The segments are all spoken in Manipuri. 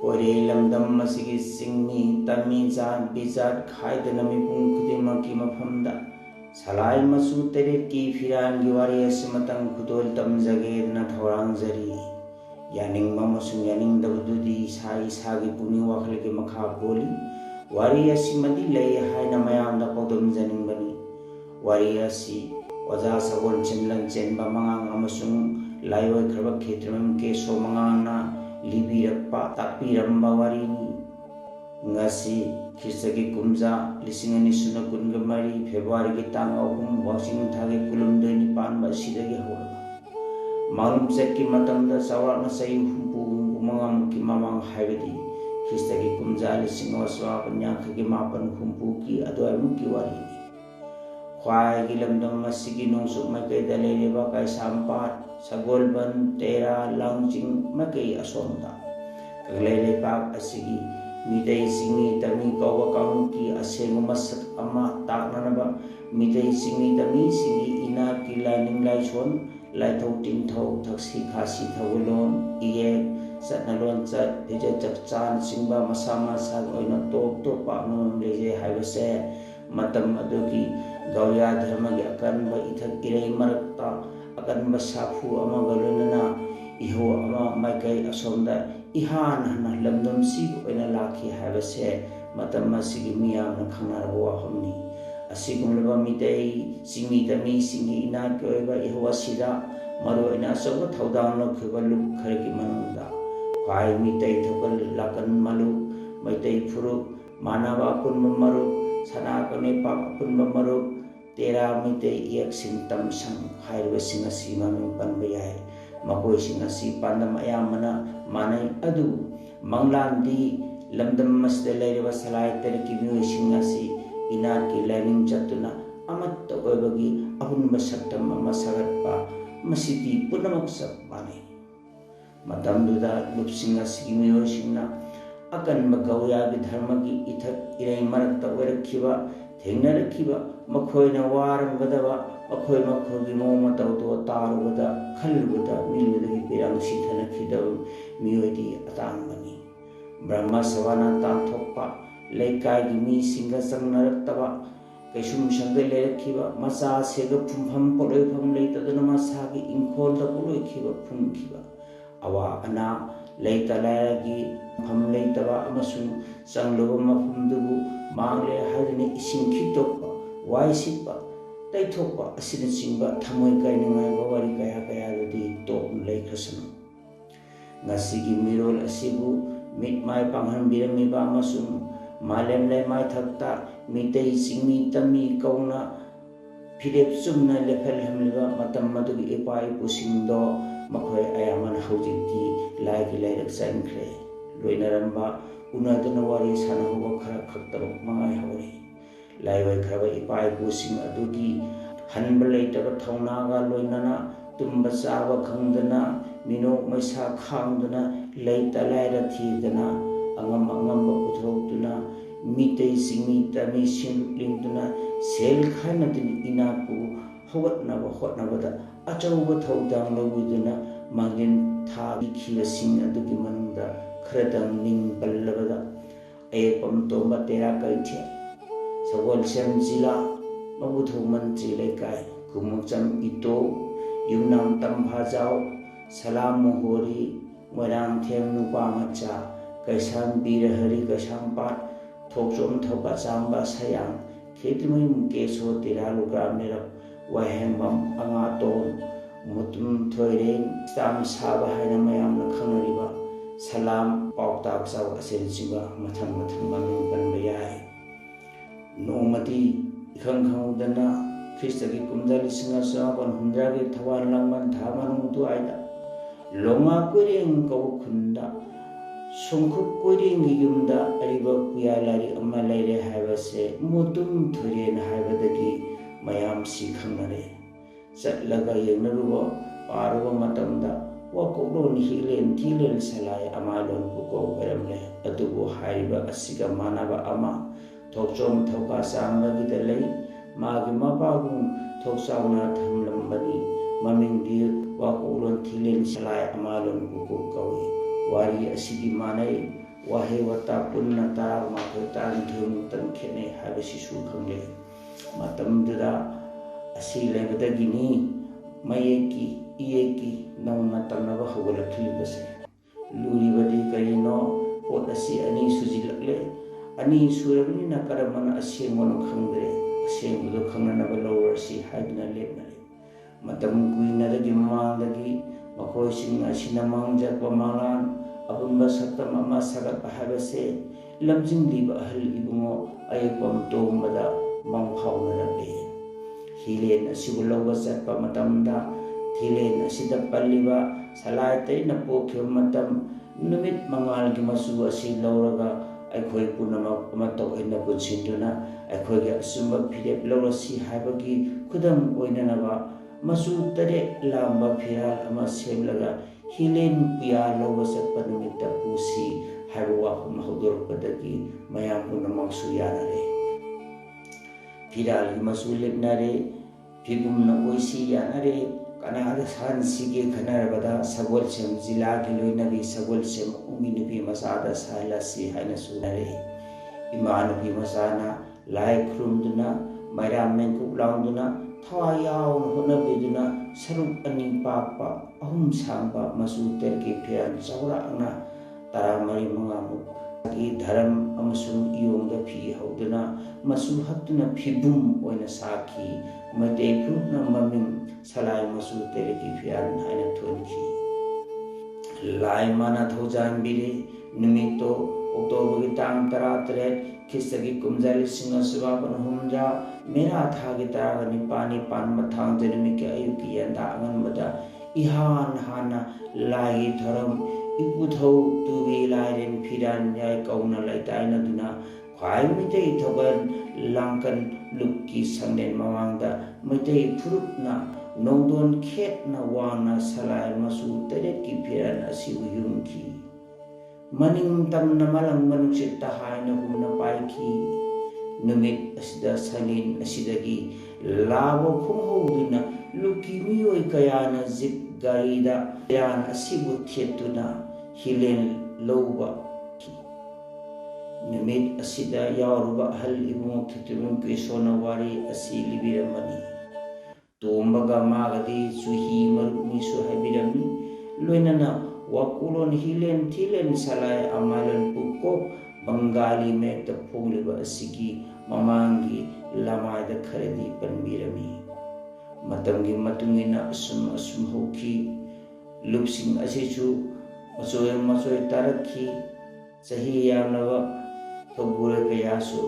ꯀꯣꯏꯔꯦ ꯂꯝꯗꯝ ꯑꯁꯤꯒꯤ ꯆꯤꯡꯃꯤ ꯇꯝꯃꯤ ꯖꯥꯠ ꯕꯤꯖꯥꯠ ꯈꯥꯏꯗꯅ ꯃꯤꯄꯨꯝ ꯈꯨꯗꯤꯡꯃꯛꯀꯤ ꯃꯐꯝꯗ ꯁꯂꯥꯏ ꯃꯆꯨ ꯇꯔꯦꯠꯀꯤ ꯐꯤꯔꯥꯟꯒꯤ ꯋꯥꯔꯤ ꯑꯁꯤꯃꯇꯪ ꯈꯨꯗꯣꯜ ꯇꯝꯖꯒꯦꯗꯅ ꯊꯧꯔꯥꯡꯖꯔꯤ꯫ ꯌꯥꯅꯤꯡꯕ ꯑꯃꯁꯨꯡ ꯌꯥꯅꯤꯡꯗꯕꯗꯨꯗꯤ ꯏꯁꯥꯒꯤ ꯄꯨꯛꯅꯤꯡ ꯋꯥꯈꯜꯒꯤ ꯃꯈꯥ ꯄꯣꯜꯂꯤ꯫ ꯋꯥꯔꯤ ꯑꯁꯤꯃꯗꯤ ꯂꯩ ꯍꯥꯏꯅ ꯃꯌꯥꯝꯗ ꯄꯥꯎꯗꯝꯖꯅꯤꯡꯕꯅꯤ꯫ ꯋꯥꯔꯤ ꯑꯁꯤ ꯑꯣꯖꯥ ꯁꯒꯣꯜꯁꯦꯝ ꯂꯟꯆꯦꯟꯕ ꯃꯉꯥꯡ ꯑꯃꯁꯨꯡ ꯂꯥꯏꯑꯣꯏꯈ꯭ꯔꯕ ꯈꯦꯇ꯭ꯔꯤꯃꯌꯨꯝ ꯀꯦꯁꯣ ꯃꯉꯥꯡꯅ ꯂꯤꯕꯤꯔꯛꯄ ꯇꯥꯛꯄꯤꯔꯝꯕ ꯋꯥꯔꯤꯅꯤ꯫ ꯉꯁꯤ ꯈ꯭ꯔꯤꯁꯇꯒꯤ ꯀꯨꯝꯖꯥ 2023 ꯐꯦꯕ꯭ꯔꯨꯋꯥꯔꯤꯒꯤ ꯇꯥꯡ 3 ꯋꯥꯛꯆꯤꯡ ꯊꯥꯒꯤ ꯀꯨꯟꯍꯨꯝꯗꯣꯏ ꯅꯤꯄꯥꯟꯕ ꯑꯁꯤꯗꯒꯤ ꯍꯧꯔꯒ ꯃꯥꯡꯂꯨꯞꯆꯠꯀꯤ ꯃꯇꯝꯗ ꯆꯥꯎꯔꯥꯛꯅ ꯆꯍꯤ 60-65 ꯃꯃꯥꯡ ꯍꯥꯏꯕꯗꯤ ꯈ꯭ꯔꯤꯁꯇꯒꯤ ꯀꯨꯝꯖꯥ 1957-60ꯒꯤ ꯑꯗꯨꯋꯥꯏꯃꯨꯛꯀꯤ ꯋꯥꯔꯤꯅꯤ꯫ ꯈ꯭ꯋꯥꯏꯒꯤ ꯂꯝꯗꯝ ꯑꯁꯤꯒꯤ ꯅꯣꯡꯆꯨꯞ ꯃꯥꯏꯀꯩꯗ ꯂꯩꯔꯤꯕ ꯀꯩꯁꯥꯝꯄꯥꯠ, ꯁꯒꯣꯜꯕꯟ, ꯇꯦꯔꯥ, ꯂꯥꯡꯖꯤꯡ ꯃꯥꯏꯀꯩ ꯑꯁꯣꯝꯗ ꯀꯪꯂꯩ ꯂꯩꯄꯥꯛ ꯑꯁꯤꯒꯤ ꯃꯤꯇꯩ ꯆꯤꯡꯃꯤ ꯇꯝꯃꯤ ꯀꯧꯕ ꯀꯥꯡꯂꯨꯞꯀꯤ ꯑꯁꯦꯡꯕ ꯃꯁꯛ ꯑꯃ ꯇꯥꯛꯅꯅꯕ ꯃꯤꯇꯩ ꯆꯤꯡꯃꯤ ꯇꯝꯃꯤꯁꯤꯡꯒꯤ ꯏꯅꯥꯠꯀꯤ ꯂꯥꯏꯅꯤꯡ ꯂꯥꯏꯁꯣꯟ, ꯂꯥꯏꯊꯧ ꯇꯤꯟꯊꯧ, ꯊꯛꯁꯤ ꯈꯥꯁꯤ ꯊꯧꯒꯜꯂꯣꯟ, ꯏꯌꯦꯛ, ꯆꯠꯅ ꯂꯣꯟꯆꯠ, ꯐꯤꯖꯦꯠ ꯆꯥꯛꯆꯥꯅꯆꯤꯡꯕ ꯃꯁꯥ ꯃꯁꯥꯒꯤ ꯑꯣꯏꯅ ꯇꯣꯞ ꯇꯣꯞꯄ ꯑꯃꯃꯝ ꯂꯩꯖꯩ ꯍꯥꯏꯕꯁꯦ ꯃꯇꯝ ꯑꯗꯨꯒꯤ ꯒꯧꯔꯤꯌꯥ ꯙꯔꯃꯒꯤ ꯑꯀꯟꯕ ꯏꯊꯛ ꯏꯔꯩ ꯃꯔꯛꯇ ꯑꯀꯟꯕ ꯁꯥꯐꯨ ꯑꯃꯒ ꯂꯣꯏꯅꯅ ꯏꯍꯧ ꯑꯃ ꯃꯥꯏꯀꯩ ꯑꯁꯣꯝꯗ ꯏꯍꯥꯟ ꯍꯥꯟꯅ ꯂꯝꯗꯝꯁꯤꯒꯤ ꯑꯣꯏꯅ ꯂꯥꯛꯈꯤ ꯍꯥꯏꯕꯁꯦ ꯃꯇꯝ ꯑꯁꯤꯒꯤ ꯃꯤꯌꯥꯝꯅ ꯈꯪꯅꯔꯕ ꯋꯥꯐꯝꯅꯤ꯫ ꯑꯁꯤꯒꯨꯝꯂꯕ ꯃꯤꯇꯩ ꯆꯤꯡꯃꯤ ꯇꯝꯃꯤꯁꯤꯡꯒꯤ ꯏꯅꯥꯠꯀꯤ ꯑꯣꯏꯕ ꯏꯍꯧ ꯑꯁꯤꯗ ꯃꯔꯨꯑꯣꯏꯅ ꯑꯆꯧꯕ ꯊꯧꯗꯥꯡ ꯂꯧꯈꯤꯕ ꯂꯨꯞ ꯈꯔꯒꯤ ꯃꯅꯨꯡꯗ ꯈ꯭ꯋꯥꯏ ꯃꯤꯇꯩ ꯊꯧꯒꯜ ꯂꯥꯀꯟ ꯃꯂꯨꯞ, ꯃꯩꯇꯩ ꯐꯨꯔꯨꯞ, ꯃꯥꯅꯕ ꯑꯄꯨꯟꯕ ꯃꯔꯨꯞ, ꯁꯅꯥ ꯀꯪꯂꯩꯄꯥꯛ ꯑꯄꯨꯟꯕ ꯃꯔꯨꯞ, ꯇꯦꯔꯥ ꯃꯩꯇꯩ ꯏꯌꯦꯛ ꯁꯤꯟꯇꯝꯁꯪ ꯍꯥꯏꯔꯤꯕꯁꯤꯡ ꯑꯁꯤ ꯃꯃꯤꯡ ꯄꯟꯕ ꯌꯥꯏ꯫ ꯃꯈꯣꯏꯁꯤꯡ ꯑꯁꯤ ꯄꯥꯟꯗꯝ ꯑꯌꯥꯝꯕꯅ ꯃꯥꯟꯅꯩ ꯑꯗꯨꯕꯨ ꯃꯪꯂꯥꯟꯗꯤ ꯂꯝꯗꯝ ꯑꯁꯤꯗ ꯂꯩꯔꯤꯕ ꯁꯂꯥꯏ ꯇꯔꯦꯠꯀꯤ ꯃꯤꯑꯣꯏꯁꯤꯡ ꯑꯁꯤ ꯏꯅꯥꯠꯀꯤ ꯂꯥꯏꯅꯤꯡ ꯆꯠꯇꯨꯅ ꯑꯃꯠꯇ ꯑꯣꯏꯕꯒꯤ ꯑꯄꯨꯟꯕ ꯁꯛꯇꯝ ꯑꯃ ꯁꯥꯒꯠꯄ ꯃꯁꯤꯗꯤ ꯄꯨꯝꯅꯃꯛ ꯆꯞ ꯃꯥꯟꯅꯩ꯫ ꯃꯇꯝꯗꯨꯗ ꯂꯨꯞꯁꯤꯡ ꯑꯁꯤꯒꯤ ꯃꯤꯑꯣꯏꯁꯤꯡꯅ ꯑꯀꯟꯕ ꯒꯧꯔꯤꯌꯥꯒꯤ ꯙꯔꯃꯒꯤ ꯏꯊꯛ ꯏꯔꯩ ꯃꯔꯛꯇ ꯑꯣꯏꯔꯛꯈꯤꯕ, ꯊꯦꯡꯅꯔꯛꯈꯤꯕ, ꯃꯈꯣꯏꯅ ꯋꯥꯔꯝꯒꯗꯕ, ꯃꯈꯣꯏꯒꯤ ꯃꯑꯣꯡ ꯃꯇꯧꯗꯣ ꯇꯥꯔꯨꯕꯗ ꯈꯜꯂꯨꯕꯗ ꯃꯤꯑꯣꯏꯕꯗꯒꯤ ꯄꯤꯔꯥꯡ ꯁꯤꯊꯅꯈꯤꯗꯕ ꯃꯤꯑꯣꯏꯗꯤ ꯑꯇꯥꯡꯕꯅꯤ꯫ ꯕ꯭ꯔꯍ꯭ꯃ ꯁꯚꯥꯅ ꯇꯥꯟꯊꯣꯛꯄ, ꯂꯩꯀꯥꯏꯒꯤ ꯃꯤꯁꯤꯡꯒ ꯆꯪꯅꯔꯛꯇꯕ, ꯀꯩꯁꯨꯝꯁꯪꯗ ꯂꯩꯔꯛꯈꯤꯕ, ꯃꯆꯥꯁꯤꯒ ꯐꯨꯝꯐꯝ ꯄꯣꯠꯂꯣꯏꯐꯝ ꯂꯩꯇꯗꯨꯅ ꯃꯁꯥꯒꯤ ꯏꯪꯈꯣꯜꯗ ꯄꯣꯠꯂꯣꯏꯈꯤꯕ ꯐꯨꯝꯈꯤꯕ, ꯑꯋꯥ ꯑꯅꯥ, ꯂꯩꯇ ꯂꯥꯏꯔꯒꯤ ꯃꯐꯝ ꯂꯩꯇꯕ ꯑꯃꯁꯨꯡ ꯆꯪꯂꯨꯕ ꯃꯐꯝꯗꯨꯕꯨ ꯃꯥꯡꯂꯦ ꯍꯥꯏꯗꯨꯅ ꯏꯁꯤꯡ ꯈꯤꯛꯇꯣꯛꯄ, ꯋꯥꯏ ꯁꯤꯠꯄ, ꯇꯩꯊꯣꯛꯄ ꯑꯁꯤꯅꯆꯤꯡꯕ ꯊꯃꯣꯏ ꯀꯥꯏꯅꯤꯡꯉꯥꯏꯕ ꯋꯥꯔꯤ ꯀꯌꯥꯗꯨꯗꯤ ꯇꯣꯛꯅ ꯂꯩꯈ꯭ꯔꯁꯅꯨ꯫ ꯉꯁꯤꯒꯤ ꯃꯤꯔꯣꯜ ꯑꯁꯤꯕꯨ ꯃꯤꯠ ꯃꯥꯏ ꯄꯥꯡꯍꯟꯕꯤꯔꯝꯃꯤꯕ ꯑꯃꯁꯨꯡ ꯃꯥꯂꯦꯝ ꯂꯩꯃꯥꯏ ꯊꯛꯇ ꯃꯤꯇꯩ ꯆꯤꯡꯃꯤ ꯇꯝꯃꯤ ꯀꯧꯅ ꯐꯤꯔꯦꯞ ꯆꯨꯝꯅ ꯂꯦꯞꯍꯜꯂꯝꯂꯤꯕ ꯃꯇꯝ ꯑꯗꯨꯒꯤ ꯏꯄꯥ ꯏꯄꯨꯁꯤꯡꯗꯣ ꯃꯈꯣꯏ ꯑꯌꯥꯝꯕꯅ ꯍꯧꯖꯤꯛꯇꯤ ꯂꯥꯏꯒꯤ ꯂꯥꯏꯔꯤꯛ ꯆꯟꯈ꯭ꯔꯦ꯫ ꯂꯣꯏꯅꯔꯝꯕ ꯎꯅꯗꯨꯅ ꯋꯥꯔꯤ ꯁꯥꯅꯍꯧꯕ ꯈꯔ ꯈꯛꯇꯃꯛ ꯃꯉꯥꯏꯍꯧꯔꯦ꯫ ꯂꯥꯏꯑꯣꯏꯈ꯭ꯔꯕ ꯏꯄꯥ ꯏꯄꯨꯁꯤꯡ ꯑꯗꯨꯒꯤ ꯍꯟꯕ ꯂꯩꯇꯕ ꯊꯧꯅꯥꯒ ꯂꯣꯏꯅꯅ ꯇꯨꯝꯕ ꯆꯥꯕ ꯈꯪꯗꯅ ꯃꯤꯅꯣꯛ ꯃꯩꯁꯥ ꯈꯥꯡꯗꯨꯅ ꯂꯩꯇ ꯂꯥꯏꯔ ꯊꯤꯗꯅ ꯑꯉꯝ ꯑꯉꯝꯕ ꯄꯨꯊꯣꯛꯇꯨꯅ ꯃꯤꯇꯩ ꯆꯤꯡꯃꯤ ꯇꯝꯃꯤ ꯁꯤꯟꯂꯤꯡꯗꯨꯅ ꯁꯦꯜ ꯈꯥꯏꯅꯗꯨꯅ ꯏꯅꯥꯠꯄꯨ ꯍꯧꯒꯠꯅꯕ ꯍꯣꯠꯅꯕꯗ ꯑꯆꯧꯕ ꯊꯧꯗꯥꯡ ꯂꯧꯕꯤꯗꯨꯅ ꯃꯥꯡꯖꯤꯜ ꯊꯥꯕꯤꯈꯤꯕꯁꯤꯡ ꯑꯗꯨꯒꯤ ꯃꯅꯨꯡꯗ ꯈꯔꯗꯪ ꯃꯤꯡ ꯄꯜꯂꯕꯗ ꯑꯌꯦꯛꯄꯝ ꯇꯣꯝꯕ ꯇꯦꯔꯥ ꯀꯩꯊꯦꯜ, ꯁꯒꯣꯜꯁꯦꯝ ꯖꯤꯂꯥ, ꯃꯕꯨꯊꯧ ꯃꯟꯇ꯭ꯔꯤ ꯂꯩꯀꯥꯏ, ꯀꯨꯃꯨꯛꯆꯝ ꯏꯇꯣ, ꯌꯨꯝꯅꯥꯝ ꯇꯝꯐꯥꯖꯥꯎ, ꯁꯂꯥꯝ ꯃꯣꯍꯣꯔꯤ, ꯃꯣꯏꯔꯥꯡꯊꯦꯝ ꯅꯨꯄꯥꯃꯆꯥ, ꯀꯩꯁꯥꯝ ꯕꯤꯔꯍꯔꯤ ꯀꯩꯁꯥꯝꯄꯥꯠ, ꯊꯣꯛꯆꯣꯝ ꯊꯧꯀꯆꯥꯝꯕ ꯁꯌꯥꯡ, ꯈꯦꯇ꯭ꯔꯤꯃꯌꯨꯝ ꯀꯦꯁꯣ ꯇꯦꯔꯥ ꯂꯨꯒ꯭ꯔꯥꯝꯅꯦꯔꯞ, ꯋꯥꯍꯦꯡꯕꯝ ꯑꯉꯥꯇꯣꯟ, ꯃꯨꯇꯨꯝ ꯊꯣꯏꯔꯦꯡ, ꯏꯁꯇꯥꯝ ꯁꯥꯕ ꯍꯥꯏꯅ ꯃꯌꯥꯝꯅ ꯈꯪꯅꯔꯤꯕ ꯁꯂꯥꯝ ꯄꯥꯎꯇꯥꯛꯆꯥꯎ ꯑꯁꯤꯅꯆꯤꯡꯕ ꯃꯊꯪ ꯃꯃꯤꯡ ꯄꯟꯕ ꯌꯥꯏ꯫ ꯅꯣꯡꯃꯗꯤ ꯏꯈꯪ ꯈꯪꯍꯧꯗꯅ ꯈ꯭ꯔꯤꯁꯇꯒꯤ ꯀꯨꯝꯖꯥ 1950ꯒꯤ ꯊꯧꯋꯥꯜ ꯂꯥꯡꯕꯟ ꯊꯥ ꯃꯅꯨꯡ ꯑꯗꯨꯋꯥꯏꯗ ꯂꯣꯡꯉꯥ ꯀꯣꯏꯔꯦꯡ ꯀꯧꯕ ꯈꯨꯟꯗ ꯁꯣꯡꯈꯨꯞ ꯀꯣꯏꯔꯦꯡꯒꯤ ꯌꯨꯝꯗ ꯑꯔꯤꯕ ꯄꯨꯌꯥ ꯂꯥꯏꯔꯤꯛ ꯑꯃ ꯂꯩꯔꯦ ꯍꯥꯏꯕꯁꯦ ꯃꯨꯇꯨꯝ ꯊꯣꯏꯔꯦꯟ ꯍꯥꯏꯕꯗꯒꯤ ꯃꯌꯥꯝꯁꯤ ꯈꯪꯅꯔꯦ꯫ ꯆꯠꯂꯒ ꯌꯦꯡꯅꯔꯨꯕ ꯄꯥꯔꯨꯕ ꯃꯇꯝꯗ ꯋꯥꯀꯣꯛꯂꯣꯟ ꯍꯤꯂꯦꯟ ꯊꯤꯂꯦꯟ ꯁꯂꯥꯏ ꯑꯃꯥꯏꯂꯣꯟ ꯄꯨꯀꯧ ꯑꯣꯏꯔꯝꯂꯦ꯫ ꯑꯗꯨꯕꯨ ꯍꯥꯏꯔꯤꯕ ꯑꯁꯤꯒ ꯃꯥꯟꯅꯕ ꯑꯃ ꯊꯣꯛꯆꯣꯝ ꯊꯧꯀꯆꯥꯝꯕꯒꯤꯗ ꯂꯩ꯫ ꯃꯥꯒꯤ ꯃꯄꯥꯕꯨꯡ ꯊꯣꯛꯆꯥꯎꯅ ꯊꯝꯂꯝꯕꯅꯤ꯫ ꯃꯃꯤꯡꯗꯤ ꯋꯥꯀꯣꯛꯂꯣꯟ ꯊꯤꯂꯦꯟ ꯁꯂꯥꯏ ꯑꯃꯥꯏꯂꯣꯟ ꯄꯨꯀꯧ ꯀꯧꯏ꯫ ꯋꯥꯔꯤ ꯑꯁꯤꯗꯤ ꯃꯥꯟꯅꯩ꯫ wahai wata punna tarak makai tan giung tan kene habisi su khangle matamdura asi lebada gini mayeki iyeki nauna tanaba hawalakli base luri badi karino pot asi ani sujilakle ani surabini na karamana asengono khangre asengudo khangnanaba lawrasi haidna lepnare matam kuinadagi mamangdagi makoising asina mangjapa mangan abunba saktam ama sagat habase lamjing liba ahal ibungo ayapam tombada mangphaunarale hilen asiguloba satpa matamda hilen asida palliba salaitai na pokyo matam numit mangalgi masu asi lauraga akhoi punamak amato ina punsinduna akhoi ga sumba phirep laurasi habagi khudam oinanaba masu tare lamba phiral ama semlaga hilen piya lawa satpa numita pusi harwa mahudor padagi mayam punamak suyanare phiral masu lepnare phibum na oisi yanare kanada san sige khanarabada sagol sem jila ki loinabi sagol sem umi nubi masada sala si haina sunare iman nubi masana lai krumduna mairam mengku launduna thawa yaw honabiduna saruk ani papa ahum sangba masu terki phian chawra na taramari mangamu ki dharam amasung iyongda phi hauduna masu hatuna phibum oina saki mate phuna mamim salai masu terki phian haina thonki lai mana thojan bile nimito oktober tang 13 khistagi kumjali singa suba panhumja mera thagi taraga nipani pan mathang jermi ke ayuki yanda angan mada ihan hana lai dharam iputhau tubi lairen phiran yai kauna laitaina duna khwai mitei thoban langkan lukki sangnen mawangda mitei phurupna nongdon khetna wana salai masu teret ki phiran asi uyumki maning tamna malang manuksit tahaina humna paiki numit asida salin asidagi labo khumhoduna lukki miyoi kayana zip garida yan asibu thetuna hilen loba numit asida yaruba hal ibung thitubun kisona wari asi libiramani tombaga magadi suhi marumi su habirami loinana wakulon hilen thilen salai amalan pukok bengali mekta phongliba asigi mamangi lamaida kharedi panbirami matamgi matungina asum hoki lupsing asichu masoy tarakhi sahi yamnawa thobure kayasu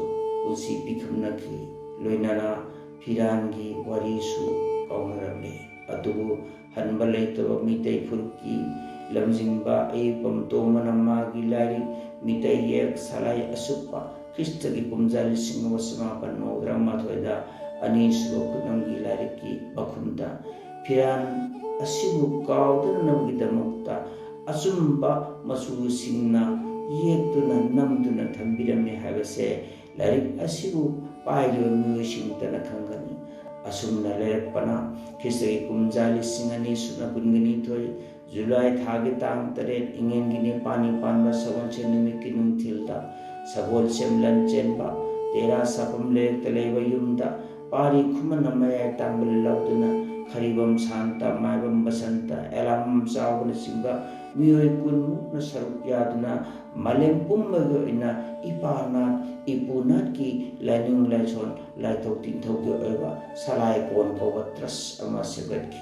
usi pikhamnaki loinana phirangi warisu kaunarame adubu hanba leitaba mitei furki lamjingba aypam tomanama gilari mitei yek salai asuppa kristagi pumjali singwa samapan nogram mathoida ani suba kunam gilari ki bakhumda phiran asibu kaudun namgidamukta asumba masu singna yetuna namduna thambirame habase larik asibu pailo muisingtana khangani asumna lerpana khistagi pumjali singani suna kungani thoi Julai thagi tang taret ingen gini pani panba sagon chenumi kinung tilda sagol semlan chenba tera sapam le taleba yumda pari khuman namaya tambal lauduna kharibam santa maibam basanta elam saवन singa miyoi kunmu na saruk yaduna malem pummago ina ipana ipunat ki laning laison laitok tinthok ge oiba salai kon thoba tras ama segatki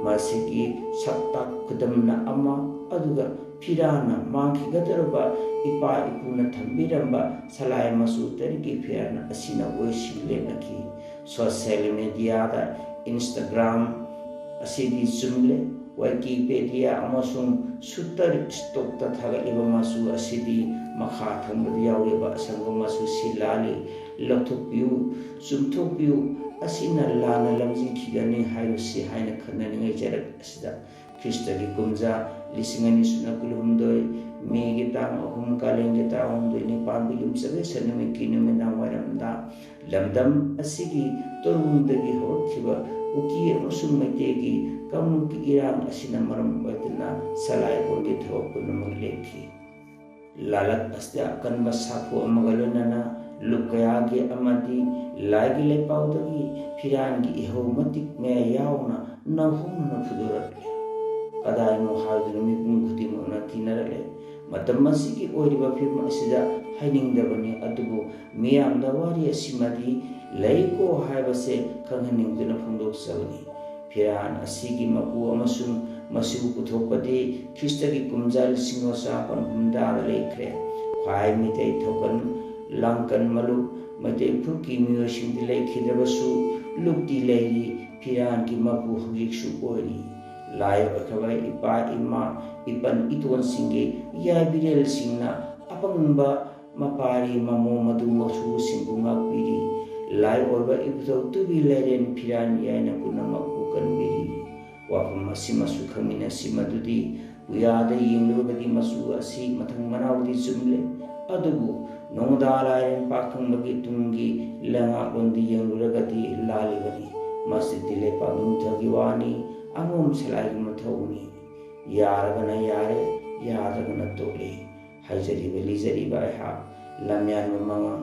masigi sakta kudamna ama aduga phirana mangkigadarba ipa ipuna thambiramba salai masu terki phirana asina oisillenaki social media da Instagram asidi sumle Wikipedia amasung sutar stok ta thagaliba masu asidi makha thangba yawleba sangba masu silali lathukpiu sumthukpiu asina lana lamjing khigani hairusi haina khanani ngai jarak asida kristagi kumja lisingani suna kulumdoi megi tang ahum kalenge ta umdoi ni pambilum sabe sanami kinumi nawaramda lamdam asigi torundagi horkiba uki amasung maitegi kamuki irang asina maram baitna salai bondi thawapuna maglekhi lalat asda akan basapu amagalunana lukayagi amadi lagi lepaudagi firangi ihau matik me yauna nahumna fudurat kadai no haidun mi pungkuti mona tinarale matam masigi oiriba film asida hainingdabani adubu miyamda wari asimadi leiko haibase khanghaningduna phungdoksabani firan asigi mapu amasung masibu puthokpadi Kristagi kumjal singosa pan humdar lekre khwai mitei thokan langkan malu matei phuki miyo singdi lekhidrabasu lukti leiri firan ki mapu hugiksu oiri lai bakhabai ipa ima ipan ituan singge ya birel singna apangba mapari mamo madu masu singunga piri lai orba ibutau tubi leren firan yaina punama bukan biri wafam masih masuk khamina simadudi uyada yenglubagi masu asi mathang manawdi jumle adubu nongda laren pakang bagi tunggi langa ondi yengluragati lalibani masjid dile pamung thagiwani angom selai mathawni yaragana yare yaragana tole haijari beli jari ba ha lamyan mamanga